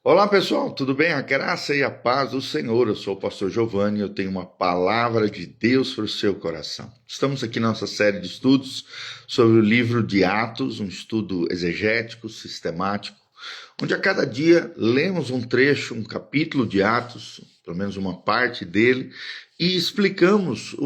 Olá pessoal, tudo bem? A graça e a paz do Senhor. Eu sou o pastor Giovanni e eu tenho uma palavra de Deus para o seu coração. Estamos aqui na nossa série de estudos sobre o livro de Atos, um estudo exegético, sistemático, onde a cada dia lemos um trecho, um capítulo de Atos, pelo menos uma parte dele, e explicamos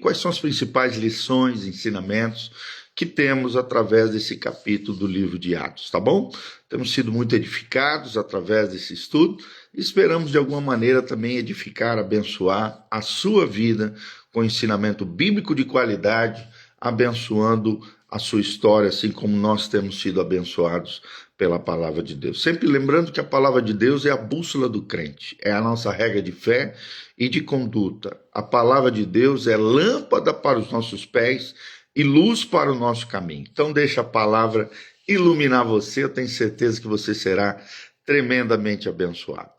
quais são as principais lições, ensinamentos que temos através desse capítulo do livro de Atos, tá bom? Temos sido muito edificados através desse estudo e esperamos de alguma maneira também edificar, abençoar a sua vida com ensinamento bíblico de qualidade, abençoando a sua história, assim como nós temos sido abençoados pela palavra de Deus. Sempre lembrando que a palavra de Deus é a bússola do crente, é a nossa regra de fé e de conduta. A palavra de Deus é lâmpada para os nossos pés e luz para o nosso caminho. Então deixa a palavra iluminar você, eu tenho certeza que você será tremendamente abençoado.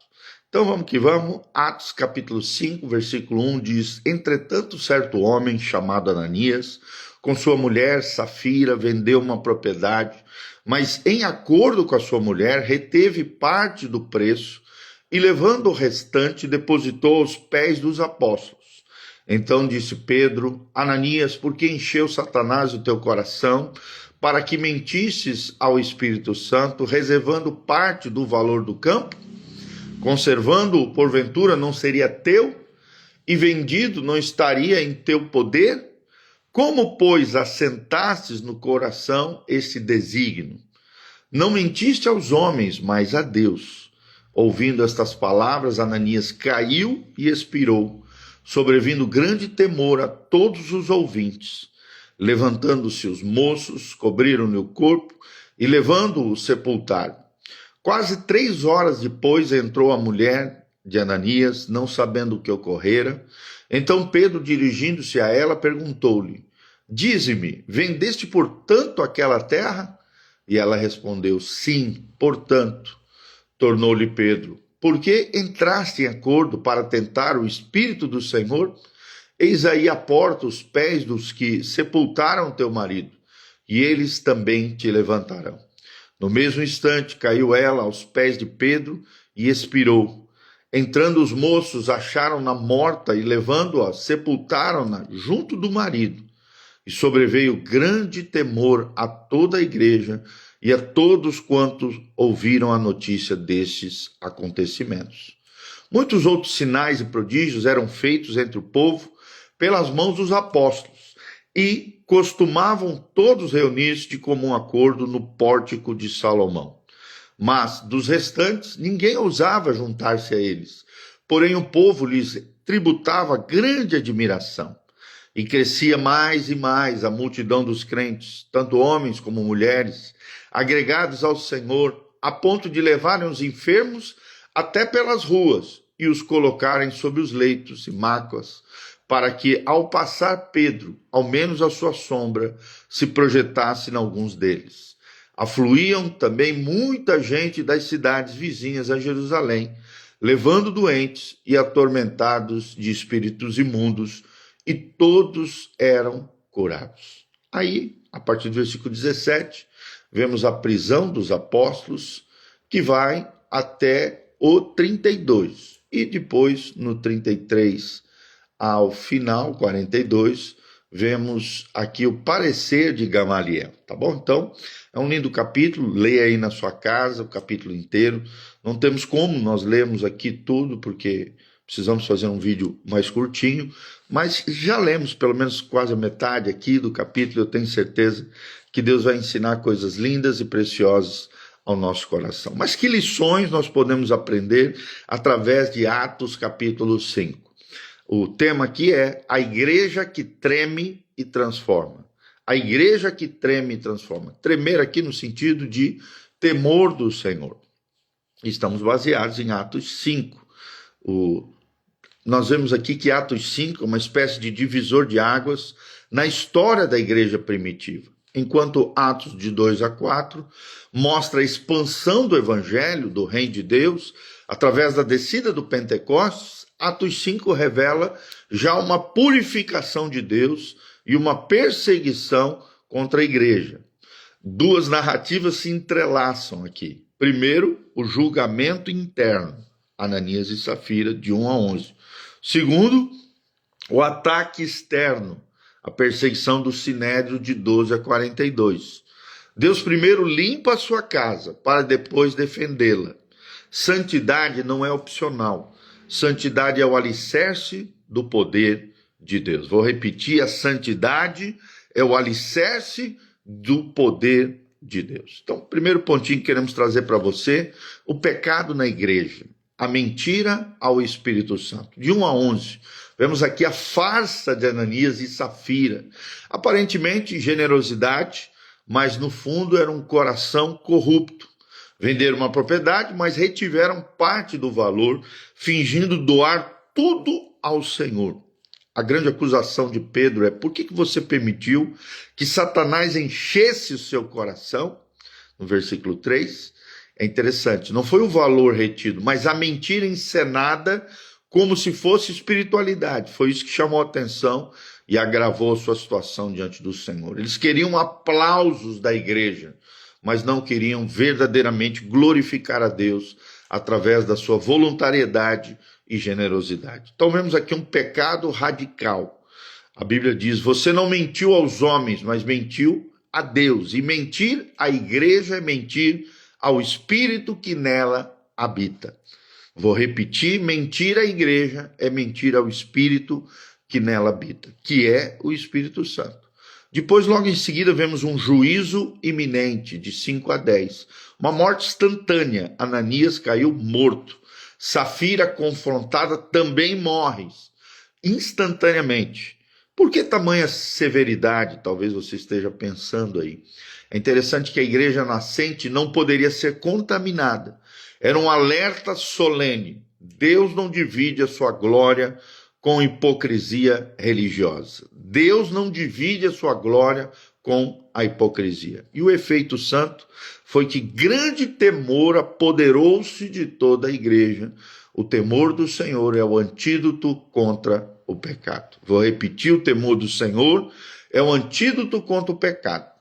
Então vamos que vamos. Atos capítulo 5, versículo 1 diz: Entretanto, certo homem chamado Ananias, com sua mulher Safira, vendeu uma propriedade, mas em acordo com a sua mulher, reteve parte do preço e, levando o restante, depositou aos pés dos apóstolos. Então disse Pedro: Ananias, por que encheu Satanás o teu coração para que mentisses ao Espírito Santo, reservando parte do valor do campo? Conservando-o, porventura, não seria teu? E vendido, não estaria em teu poder? Como, pois, assentastes no coração esse desígnio? Não mentiste aos homens, mas a Deus. Ouvindo estas palavras, Ananias caiu e expirou, sobrevindo grande temor a todos os ouvintes. Levantando-se os moços, cobriram-lhe o corpo e, levando-o, sepultaram. Quase 3 horas depois entrou a mulher de Ananias, não sabendo o que ocorrera. Então Pedro, dirigindo-se a ela, perguntou-lhe: Dize-me, vendeste portanto aquela terra? E ela respondeu: Sim, portanto. Tornou-lhe Pedro: Por que entraste em acordo para tentar o Espírito do Senhor? Eis aí a porta os pés dos que sepultaram teu marido, e eles também te levantarão. No mesmo instante caiu ela aos pés de Pedro e expirou. Entrando os moços, acharam-na morta e, levando-a, sepultaram-na junto do marido. E sobreveio grande temor a toda a igreja e a todos quantos ouviram a notícia destes acontecimentos. Muitos outros sinais e prodígios eram feitos entre o povo pelas mãos dos apóstolos, e costumavam todos reunir-se de comum acordo no pórtico de Salomão. Mas dos restantes ninguém ousava juntar-se a eles, porém o povo lhes tributava grande admiração. E crescia mais e mais a multidão dos crentes, tanto homens como mulheres, agregados ao Senhor, a ponto de levarem os enfermos até pelas ruas e os colocarem sobre os leitos e macas, para que, ao passar Pedro, ao menos a sua sombra, se projetasse em alguns deles. Afluíam também muita gente das cidades vizinhas a Jerusalém, levando doentes e atormentados de espíritos imundos, e todos eram curados. Aí, a partir do versículo 17, vemos a prisão dos apóstolos, que vai até o 32. E depois, no 33 ao final, 42, vemos aqui o parecer de Gamaliel, tá bom? Então, é um lindo capítulo, leia aí na sua casa o capítulo inteiro. Não temos como nós lermos aqui tudo, porque precisamos fazer um vídeo mais curtinho, mas já lemos pelo menos quase a metade aqui do capítulo. Eu tenho certeza que Deus vai ensinar coisas lindas e preciosas ao nosso coração. Mas que lições nós podemos aprender através de Atos capítulo 5? O tema aqui é a igreja que treme e transforma. A igreja que treme e transforma. Tremer aqui no sentido de temor do Senhor. Estamos baseados em Atos 5. Nós vemos aqui que Atos 5 é uma espécie de divisor de águas na história da igreja primitiva. Enquanto Atos de 2 a 4 mostra a expansão do evangelho, do reino de Deus, através da descida do Pentecostes, Atos 5 revela já uma purificação de Deus e uma perseguição contra a igreja. Duas narrativas se entrelaçam aqui. Primeiro, o julgamento interno, Ananias e Safira, de 1 a 11. Segundo, o ataque externo, a perseguição do Sinédrio, de 12 a 42. Deus primeiro limpa a sua casa, para depois defendê-la. Santidade não é opcional. Santidade é o alicerce do poder de Deus. Vou repetir, a santidade é o alicerce do poder de Deus. Então, primeiro pontinho que queremos trazer para você, o pecado na igreja, a mentira ao Espírito Santo. De 1 a 11, vemos aqui a farsa de Ananias e Safira. Aparentemente, generosidade, mas no fundo era um coração corrupto. Venderam uma propriedade, mas retiveram parte do valor, fingindo doar tudo ao Senhor. A grande acusação de Pedro é: por que você permitiu que Satanás enchesse o seu coração? No versículo 3, é interessante, não foi o valor retido, mas a mentira encenada como se fosse espiritualidade. Foi isso que chamou a atenção e agravou a sua situação diante do Senhor. Eles queriam aplausos da igreja, mas não queriam verdadeiramente glorificar a Deus através da sua voluntariedade e generosidade. Então vemos aqui um pecado radical. A Bíblia diz: você não mentiu aos homens, mas mentiu a Deus. E mentir à igreja é mentir ao Espírito que nela habita. Vou repetir, mentir à igreja é mentir ao Espírito que nela habita, que é o Espírito Santo. Depois, logo em seguida, vemos um juízo iminente, de 5 a 10. Uma morte instantânea. Ananias caiu morto. Safira, confrontada, também morre instantaneamente. Por que tamanha severidade? Talvez você esteja pensando aí. É interessante que a igreja nascente não poderia ser contaminada. Era um alerta solene. Deus não divide a sua glória com hipocrisia religiosa. Deus não divide a sua glória com a hipocrisia. E o efeito santo foi que grande temor apoderou-se de toda a igreja. O temor do Senhor é o antídoto contra o pecado. Vou repetir, o temor do Senhor é o antídoto contra o pecado.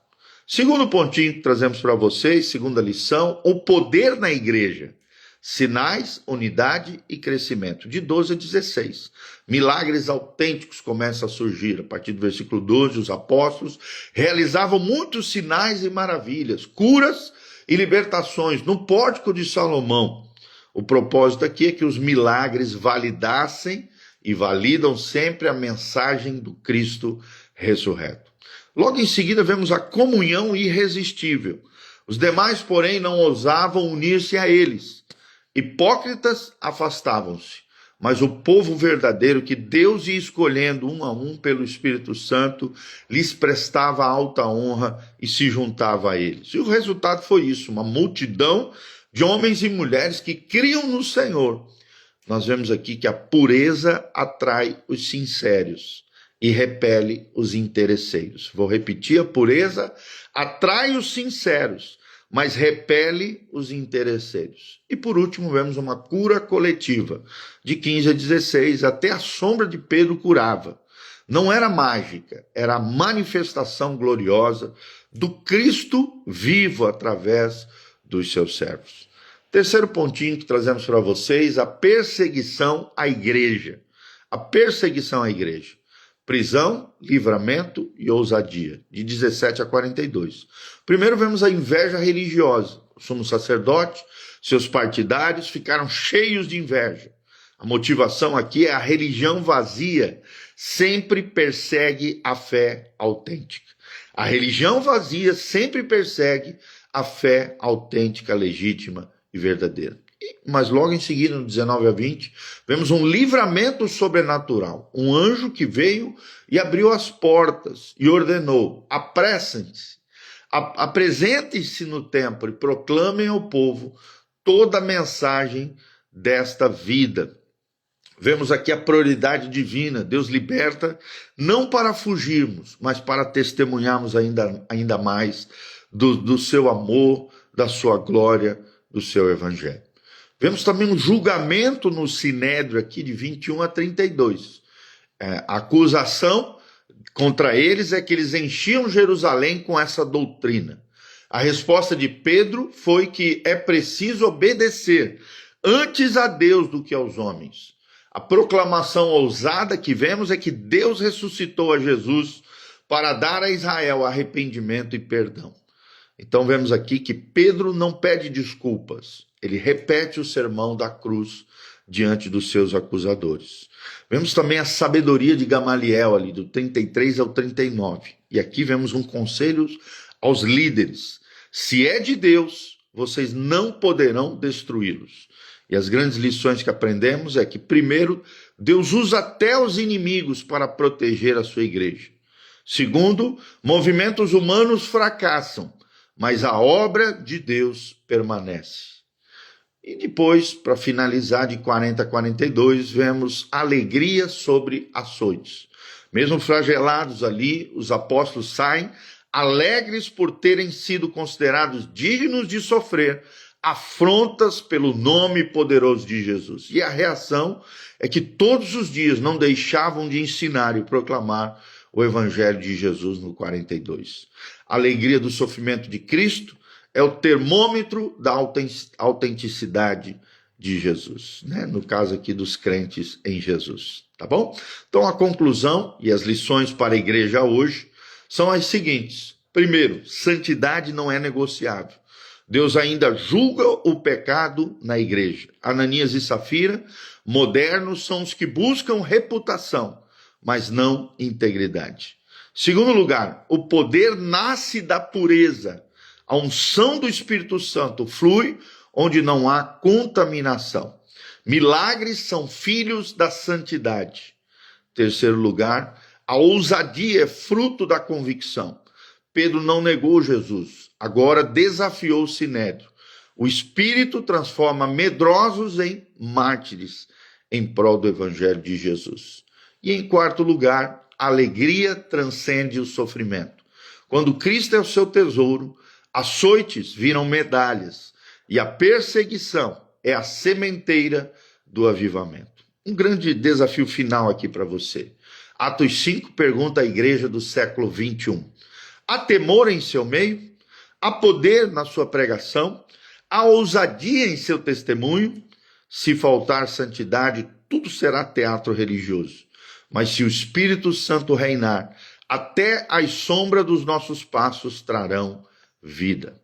Segundo pontinho que trazemos para vocês, segunda lição, o poder na igreja. Sinais, unidade e crescimento, de 12 a 16. Milagres autênticos começam a surgir. A partir do versículo 12, os apóstolos realizavam muitos sinais e maravilhas, curas e libertações no pórtico de Salomão. O propósito aqui é que os milagres validassem e validam sempre a mensagem do Cristo ressurreto. Logo em seguida, vemos a comunhão irresistível. Os demais, porém, não ousavam unir-se a eles. Hipócritas afastavam-se, mas o povo verdadeiro que Deus ia escolhendo um a um pelo Espírito Santo, lhes prestava alta honra e se juntava a eles. E o resultado foi isso, uma multidão de homens e mulheres que criam no Senhor. Nós vemos aqui que a pureza atrai os sinceros e repele os interesseiros. Vou repetir, a pureza atrai os sinceros, mas repele os interesseiros. E por último, vemos uma cura coletiva, de 15 a 16, até a sombra de Pedro curava. Não era mágica, era a manifestação gloriosa do Cristo vivo através dos seus servos. Terceiro pontinho que trazemos para vocês, a perseguição à igreja. A perseguição à igreja. Prisão, livramento e ousadia, de 17 a 42. Primeiro vemos a inveja religiosa. O sumo sacerdote, seus partidários ficaram cheios de inveja. A motivação aqui é a religião vazia, sempre persegue a fé autêntica. A religião vazia sempre persegue a fé autêntica, legítima e verdadeira. Mas logo em seguida, no 19 a 20, vemos um livramento sobrenatural. Um anjo que veio e abriu as portas e ordenou: apressem-se, apresentem-se no templo e proclamem ao povo toda a mensagem desta vida. Vemos aqui a prioridade divina. Deus liberta não para fugirmos, mas para testemunharmos ainda mais do seu amor, da sua glória, do seu evangelho. Vemos também um julgamento no Sinédrio aqui de 21 a 32. A acusação contra eles é que eles enchiam Jerusalém com essa doutrina. A resposta de Pedro foi que é preciso obedecer antes a Deus do que aos homens. A proclamação ousada que vemos é que Deus ressuscitou a Jesus para dar a Israel arrependimento e perdão. Então vemos aqui que Pedro não pede desculpas, ele repete o sermão da cruz diante dos seus acusadores. Vemos também a sabedoria de Gamaliel ali, do 33 ao 39. E aqui vemos um conselho aos líderes. Se é de Deus, vocês não poderão destruí-los. E as grandes lições que aprendemos é que, primeiro, Deus usa até os inimigos para proteger a sua igreja. Segundo, movimentos humanos fracassam, mas a obra de Deus permanece. E depois, para finalizar, de 40 a 42, vemos alegria sobre açoites. Mesmo flagelados ali, os apóstolos saem alegres por terem sido considerados dignos de sofrer afrontas pelo nome poderoso de Jesus. E a reação é que todos os dias não deixavam de ensinar e proclamar o evangelho de Jesus no 42. A alegria do sofrimento de Cristo é o termômetro da autenticidade de Jesus, né? No caso aqui dos crentes em Jesus, tá bom? Então a conclusão e as lições para a igreja hoje são as seguintes. Primeiro, santidade não é negociável. Deus ainda julga o pecado na igreja. Ananias e Safira, modernos, são os que buscam reputação, mas não integridade. Segundo lugar, o poder nasce da pureza. A unção do Espírito Santo flui onde não há contaminação. Milagres são filhos da santidade. Terceiro lugar, a ousadia é fruto da convicção. Pedro não negou Jesus, agora desafiou o sinédrio. O Espírito transforma medrosos em mártires em prol do Evangelho de Jesus. E em quarto lugar, a alegria transcende o sofrimento. Quando Cristo é o seu tesouro, açoites viram medalhas e a perseguição é a sementeira do avivamento. Um grande desafio final aqui para você. Atos 5 pergunta à igreja do século 21. Há temor em seu meio? Há poder na sua pregação? Há ousadia em seu testemunho? Se faltar santidade, tudo será teatro religioso. Mas se o Espírito Santo reinar, até as sombras dos nossos passos trarão vida.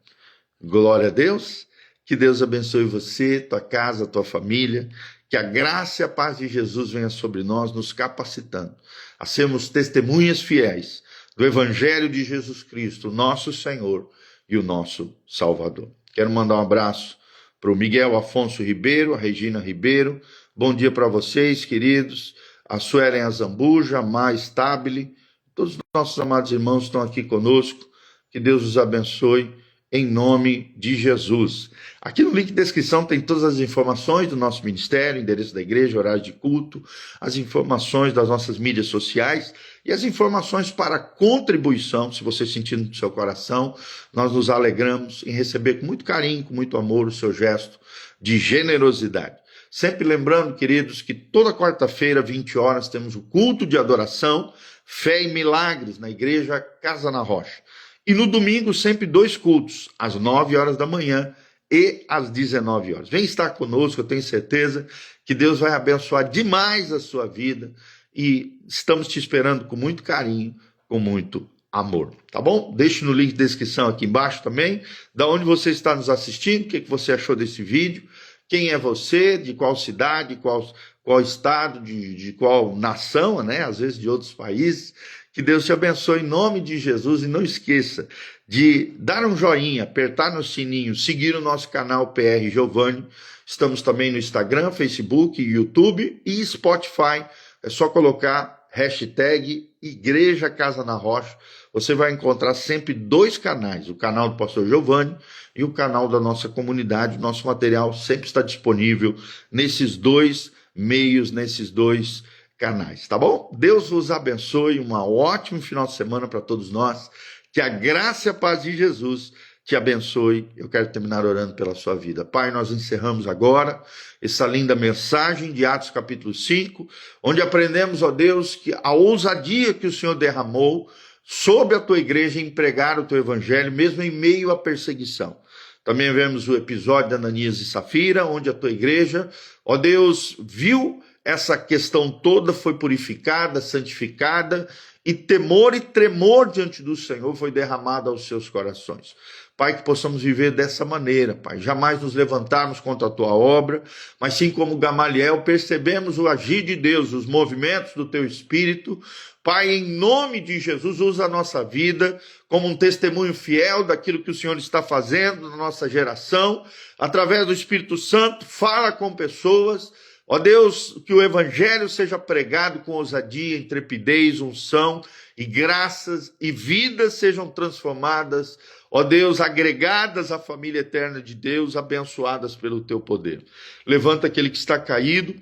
Glória a Deus. Que Deus abençoe você, tua casa, tua família. Que a graça e a paz de Jesus venha sobre nós, nos capacitando a sermos testemunhas fiéis do Evangelho de Jesus Cristo, nosso Senhor e o nosso Salvador. Quero mandar um abraço para o Miguel Afonso Ribeiro, a Regina Ribeiro. Bom dia para vocês, queridos. A Suelen Azambuja, a Má Stabile, todos os nossos amados irmãos estão aqui conosco. Que Deus os abençoe em nome de Jesus. Aqui no link de descrição tem todas as informações do nosso ministério, endereço da igreja, horário de culto, as informações das nossas mídias sociais e as informações para contribuição, se você sentir no seu coração. Nós nos alegramos em receber com muito carinho, com muito amor o seu gesto de generosidade. Sempre lembrando, queridos, que toda quarta-feira, 20 horas, temos o culto de adoração, fé e milagres na igreja Casa na Rocha. E no domingo, sempre 2 cultos, às 9 horas da manhã e às 19 horas. Vem estar conosco, eu tenho certeza que Deus vai abençoar demais a sua vida e estamos te esperando com muito carinho, com muito amor, tá bom? Deixe no link de descrição aqui embaixo também, da onde você está nos assistindo, o que você achou desse vídeo, quem é você, de qual cidade, qual estado, de qual nação, né? Às vezes de outros países. Que Deus te abençoe em nome de Jesus e não esqueça de dar um joinha, apertar no sininho, seguir o nosso canal PR Giovanni. Estamos também no Instagram, Facebook, YouTube e Spotify. É só colocar hashtag Igreja Casa na Rocha. Você vai encontrar sempre 2 canais, o canal do pastor Giovanni e o canal da nossa comunidade. Nosso material sempre está disponível nesses 2 meios, nesses 2 canais, tá bom? Deus vos abençoe, um ótimo final de semana para todos nós, que a graça e a paz de Jesus te abençoe. Eu quero terminar orando pela sua vida. Pai, nós encerramos agora essa linda mensagem de Atos capítulo 5, onde aprendemos, ó Deus, que a ousadia que o Senhor derramou sobre a tua igreja em pregar o teu evangelho, mesmo em meio à perseguição. Também vemos o episódio de Ananias e Safira, onde a tua igreja, ó Deus, viu essa questão toda, foi purificada, santificada, e temor e tremor diante do Senhor foi derramado aos seus corações. Pai, que possamos viver dessa maneira, Pai, jamais nos levantarmos contra a tua obra, mas sim como Gamaliel, percebemos o agir de Deus, os movimentos do teu Espírito. Pai, em nome de Jesus, usa a nossa vida como um testemunho fiel daquilo que o Senhor está fazendo na nossa geração, através do Espírito Santo, fala com pessoas. Ó Deus, que o evangelho seja pregado com ousadia, intrepidez, unção e graças, e vidas sejam transformadas, ó Deus, agregadas à família eterna de Deus, abençoadas pelo teu poder. Levanta aquele que está caído,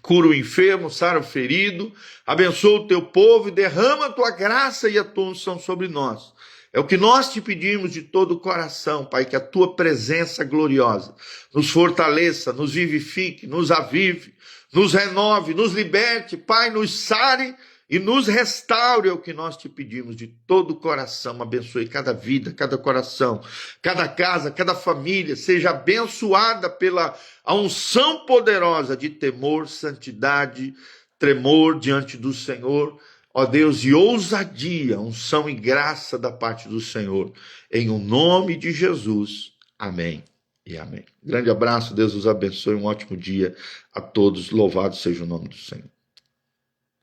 cura o enfermo, sara o ferido, abençoa o teu povo e derrama a tua graça e a tua unção sobre nós. É o que nós te pedimos de todo o coração, Pai, que a tua presença gloriosa nos fortaleça, nos vivifique, nos avive, nos renove, nos liberte, Pai, nos sare e nos restaure. É o que nós te pedimos de todo o coração. Abençoe cada vida, cada coração, cada casa, cada família, seja abençoada pela a unção poderosa de temor, santidade, tremor diante do Senhor. Ó Deus, e ousadia, unção e graça da parte do Senhor, em o nome de Jesus. Amém e amém. Grande abraço, Deus os abençoe, um ótimo dia a todos, louvado seja o nome do Senhor.